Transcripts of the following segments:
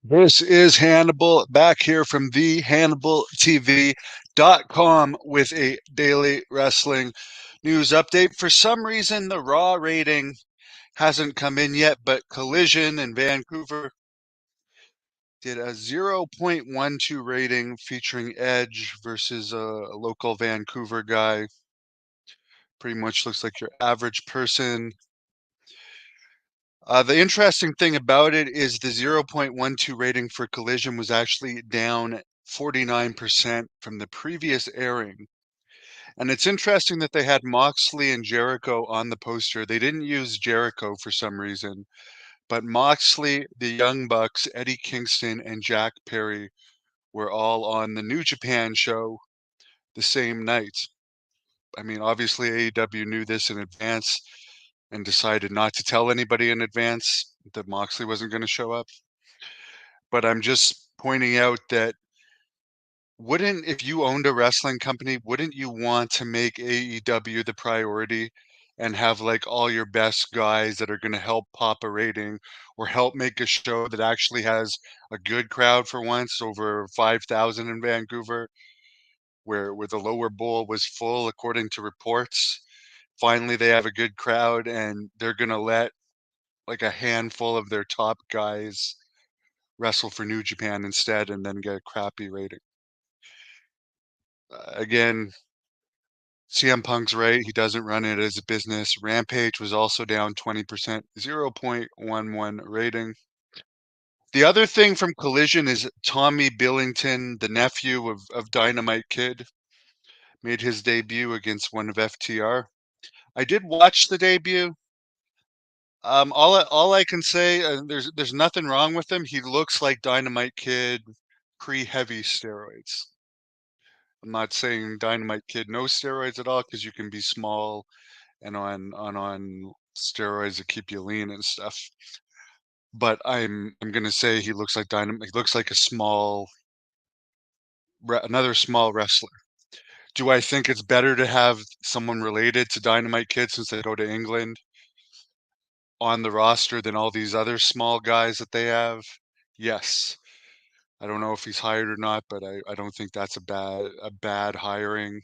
This is Hannibal back here from the HannibalTV.com with a daily wrestling news update. For some reason, the Raw rating hasn't come in yet, but Collision in Vancouver did a 0.12 rating featuring Edge versus a local Vancouver guy. Pretty much looks like your average person. The interesting thing about it is the 0.12 rating for Collision was actually down 49% from the previous airing. And it's interesting that they had Moxley and Jericho on the poster. They didn't use Jericho for some reason, but Moxley, the Young Bucks, Eddie Kingston, and Jack Perry were all on the New Japan show the same night. I mean, obviously AEW knew this in advance and decided not to tell anybody in advance that Moxley wasn't going to show up. But I'm just pointing out that if you owned a wrestling company, wouldn't you want to make AEW the priority and have like all your best guys that are going to help pop a rating or help make a show that actually has a good crowd for once, over 5,000 in Vancouver, where the lower bowl was full according to reports. Finally, they have a good crowd and they're going to let like a handful of their top guys wrestle for New Japan instead and then get a crappy rating. Again, CM Punk's right. He doesn't run it as a business. Rampage was also down 20%, 0.11 rating. The other thing from Collision is Tommy Billington, the nephew of Dynamite Kid, made his debut against one of FTR. I did watch the debut. All I can say, there's nothing wrong with him. He looks like Dynamite Kid pre-heavy steroids. I'm not saying Dynamite Kid no steroids at all, because you can be small and on steroids that keep you lean and stuff. But I'm gonna say he looks like Dynamite. He looks like another small wrestler. Do I think it's better to have someone related to Dynamite Kid since they go to England on the roster than all these other small guys that they have? Yes. I don't know if he's hired or not, but I don't think that's a bad hiring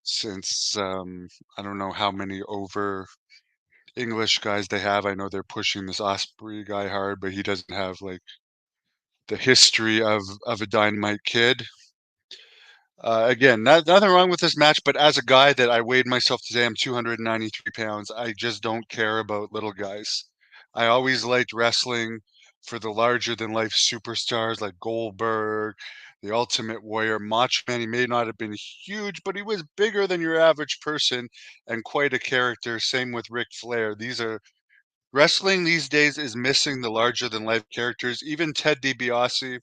since I don't know how many over English guys they have. I know they're pushing this Osprey guy hard, but he doesn't have like the history of a Dynamite Kid. Again, nothing wrong with this match, but as a guy that I weighed myself today, I'm 293 pounds. I just don't care about little guys. I always liked wrestling for the larger than life superstars like Goldberg, the Ultimate Warrior, Macho Man. He may not have been huge, but he was bigger than your average person and quite a character. Same with Ric Flair. Wrestling these days is missing the larger than life characters. Even Ted DiBiase,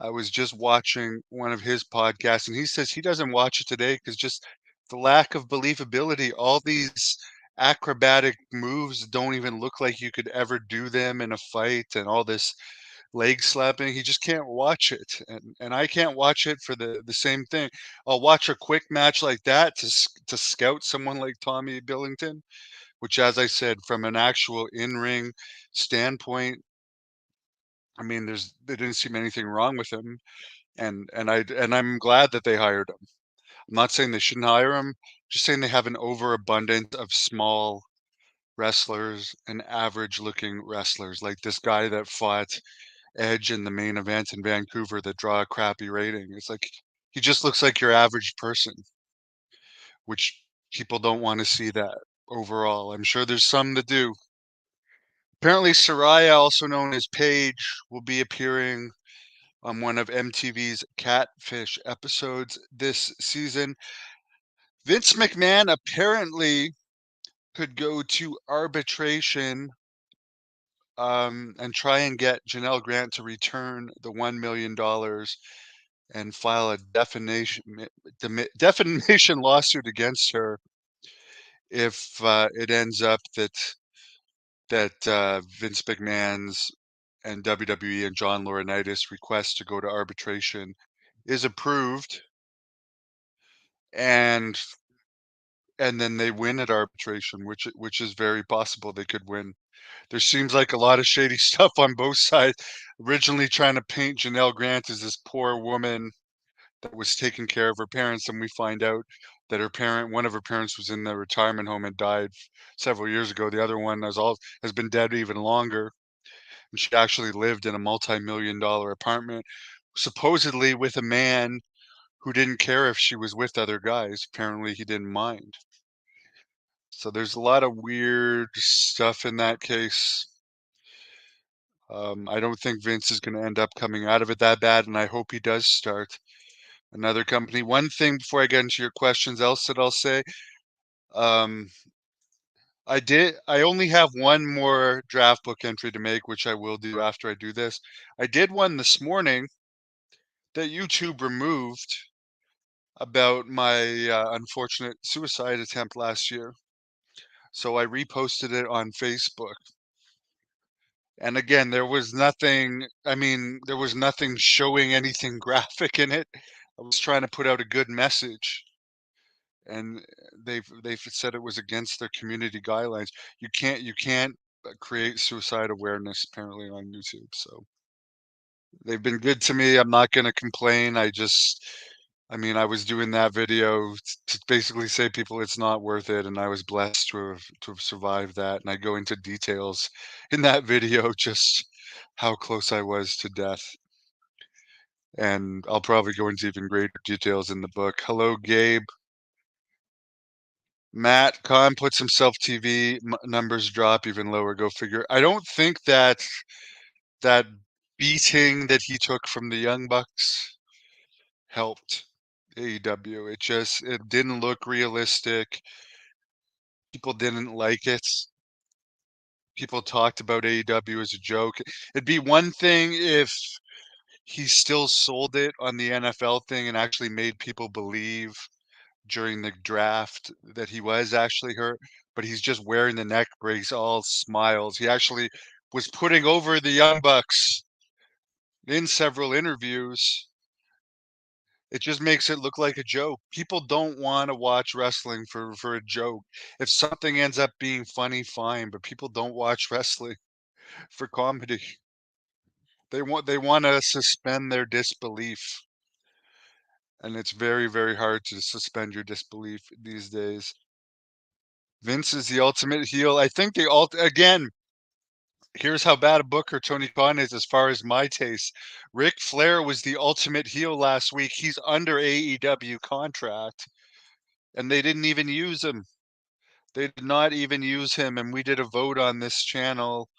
I was just watching one of his podcasts, and he says he doesn't watch it today because just the lack of believability. All these acrobatic moves don't even look like you could ever do them in a fight, and all this leg slapping. He just can't watch it, and I can't watch it for the same thing. I'll watch a quick match like that to scout someone like Tommy Billington, which, as I said, from an actual in-ring standpoint, I mean, there didn't seem anything wrong with him, and I'm glad that they hired him. I'm not saying they shouldn't hire him, just saying they have an overabundance of small wrestlers and average-looking wrestlers, like this guy that fought Edge in the main event in Vancouver that draw a crappy rating. It's like he just looks like your average person, which people don't want to see that overall. I'm sure there's some that do. Apparently, Soraya, also known as Paige, will be appearing on one of MTV's Catfish episodes this season. Vince McMahon apparently could go to arbitration and try and get Janelle Grant to return the $1 million and file a defamation lawsuit against her if it ends up that Vince McMahon's and WWE and John Laurinaitis' request to go to arbitration is approved, and then they win at arbitration, which is very possible they could win. There seems like a lot of shady stuff on both sides. Originally trying to paint Janelle Grant as this poor woman that was taking care of her parents, and we find out that one of her parents was in the retirement home and died several years ago. The other one has been dead even longer, and she actually lived in a multi-million-dollar apartment, supposedly with a man who didn't care if she was with other guys. Apparently, he didn't mind. So there's a lot of weird stuff in that case. I don't think Vince is going to end up coming out of it that bad, and I hope he does start another company. One thing before I get into your questions, else that I'll say, um, I only have one more draft book entry to make, which I will do after I do this. I did one this morning that YouTube removed about my unfortunate suicide attempt last year. So I reposted it on Facebook. And again, there was nothing showing anything graphic in it. I was trying to put out a good message, and they've said it was against their community guidelines. You can't create suicide awareness apparently on YouTube. So they've been good to me. I'm not going to complain. I was doing that video to basically say people it's not worth it, and I was blessed to have survived that. And I go into details in that video just how close I was to death. And I'll probably go into even greater details in the book. Hello, Gabe. Matt Khan puts himself TV numbers drop even lower. Go figure. I don't think that beating that he took from the Young Bucks helped AEW. It didn't look realistic. People didn't like it. People talked about AEW as a joke. It'd be one thing if he still sold it on the NFL thing and actually made people believe during the draft that he was actually hurt, but he's just wearing the neck brace, all smiles. He actually was putting over the Young Bucks in several interviews. It just makes it look like a joke. People don't want to watch wrestling for a joke. If something ends up being funny, fine, but people don't watch wrestling for comedy. They want to suspend their disbelief, and it's very, very hard to suspend your disbelief these days. Vince is the ultimate heel. I think again, here's how bad a booker Tony Khan is as far as my taste. Ric Flair was the ultimate heel last week. He's under AEW contract, and they didn't even use him. They did not even use him, and we did a vote on this channel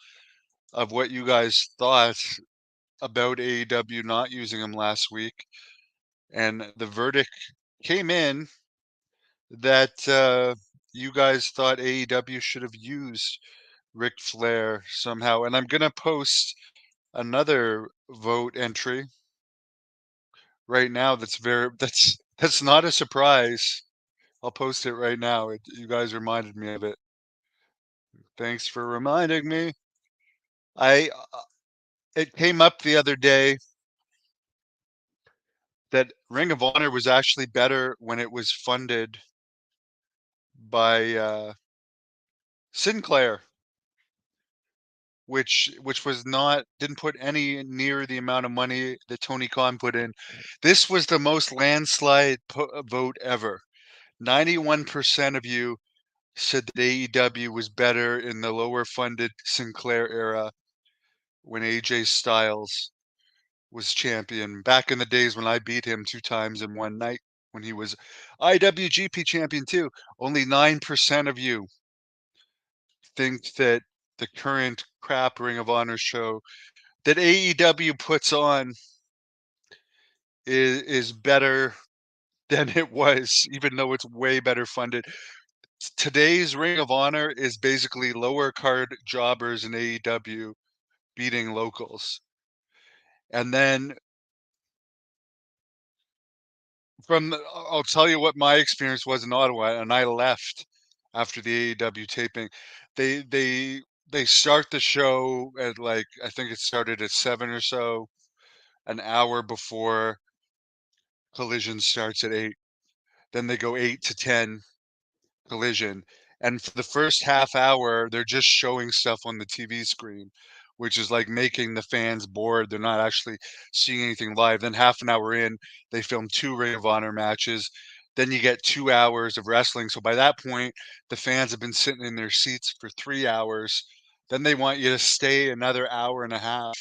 of what you guys thought about AEW not using him last week, and the verdict came in that you guys thought AEW should have used Ric Flair somehow. And I'm gonna post another vote entry right now that's not a surprise. I'll post it right now. You guys reminded me of it. Thanks for reminding me. I It came up the other day that Ring of Honor was actually better when it was funded by Sinclair, which was not didn't put any near the amount of money that Tony Khan put in. This was the most landslide vote ever. 91% of you said that AEW was better in the lower funded Sinclair era when AJ Styles was champion. Back in the days when I beat him 2 times in one night when he was IWGP champion too. Only 9% of you think that the current crap Ring of Honor show that AEW puts on is better than it was, even though it's way better funded. Today's Ring of Honor is basically lower card jobbers in AEW beating locals. And then I'll tell you what my experience was in Ottawa, and I left after the AEW taping. They they they start the show at like I think it started at 7 or so, an hour before Collision starts at 8. Then they go 8 to 10 Collision, And for the first half hour, they're just showing stuff on the TV screen, which is like making the fans bored. They're not actually seeing anything live. Then half an hour in, they film 2 Ring of Honor matches. Then you get 2 hours of wrestling. So by that point, the fans have been sitting in their seats for 3 hours. Then they want you to stay another hour and a half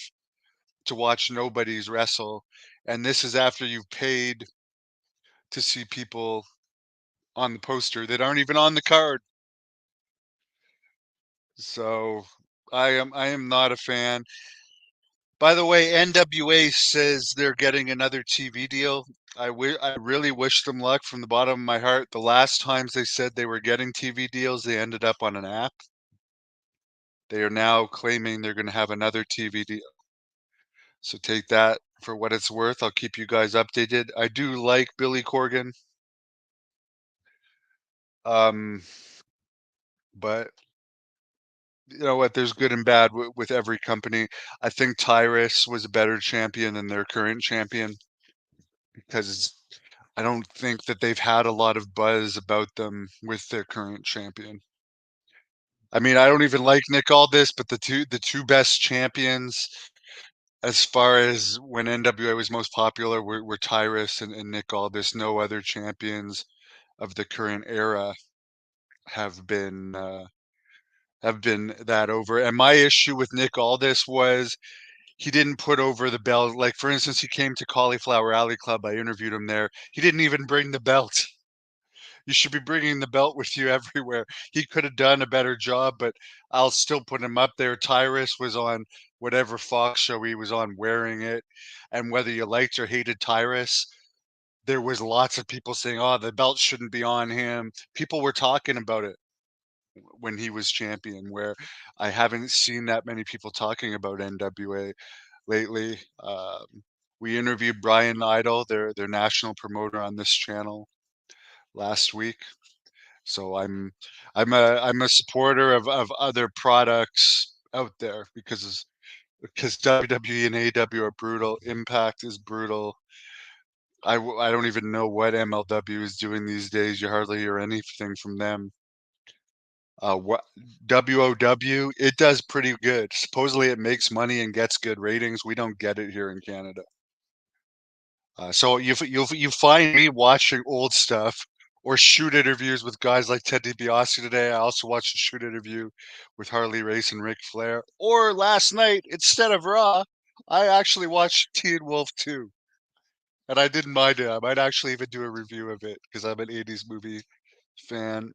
to watch nobodies wrestle. And this is after you've paid to see people on the poster that aren't even on the card. So I am not a fan. By the way, NWA says they're getting another TV deal. I really wish them luck from the bottom of my heart. The last times they said they were getting TV deals, they ended up on an app. They are now claiming they're going to have another TV deal. So take that for what it's worth. I'll keep you guys updated. I do like Billy Corgan. Um, but you know what? There's good and bad with every company. I think Tyrus was a better champion than their current champion because I don't think that they've had a lot of buzz about them with their current champion. I mean, I don't even like Nick Aldis, but the two best champions as far as when NWA was most popular were Tyrus and Nick Aldis. No other champions of the current era have been that over. And my issue with Nick Aldis was he didn't put over the belt. Like for instance, he came to Cauliflower Alley Club. I interviewed him there. He didn't even bring the belt. You should be bringing the belt with you everywhere. He could have done a better job, but I'll still put him up there. Tyrus was on whatever Fox show he was on wearing it. And whether you liked or hated Tyrus, there was lots of people saying, oh, the belt shouldn't be on him. People were talking about it when he was champion, where I haven't seen that many people talking about NWA lately. We interviewed Brian Idol, their national promoter on this channel last week. So I'm a supporter of other products out there because WWE and AEW are brutal. Impact is brutal. I don't even know what MLW is doing these days. You hardly hear anything from them. What WOW, it does pretty good. Supposedly it makes money and gets good ratings. We don't get it here in Canada. So you find me watching old stuff or shoot interviews with guys like Ted DiBiase today. I also watched a shoot interview with Harley Race and Ric Flair. Or last night, instead of Raw, I actually watched Teen Wolf 2. And I didn't mind it. I might actually even do a review of it because I'm an 80s movie fan.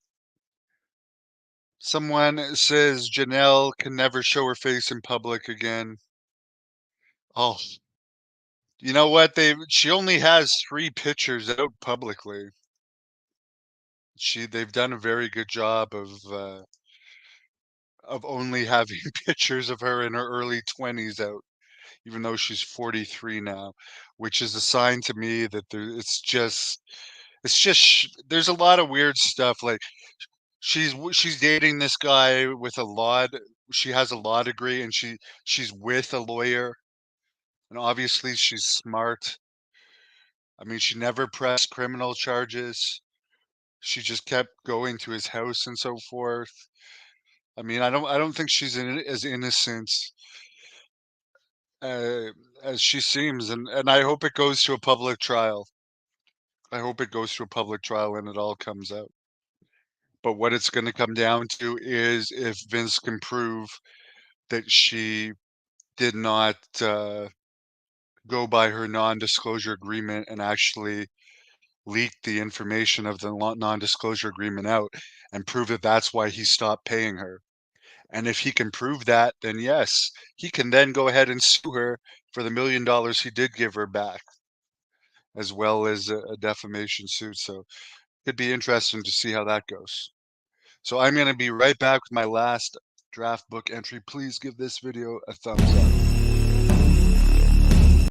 Someone says Janelle can never show her face in public again. Oh, you know what? She only has 3 pictures out publicly. They've done a very good job of only having pictures of her in her early 20s out, even though she's 43 now, which is a sign to me that there's a lot of weird stuff. Like she's dating this guy with a law. She has a law degree, and she's with a lawyer, and obviously she's smart. I mean, she never pressed criminal charges. She just kept going to his house and so forth. I mean, I don't think she's as innocent uh, as she seems, and I hope it goes to a public trial. I hope it goes to a public trial and it all comes out. But what it's going to come down to is if Vince can prove that she did not go by her non-disclosure agreement and actually leak the information of the non-disclosure agreement out and prove that that's why he stopped paying her. And if he can prove that, then yes, he can then go ahead and sue her for the $1 million he did give her back, as well as a defamation suit. So it'd be interesting to see how that goes. So I'm going to be right back with my last draft book entry. Please give this video a thumbs up.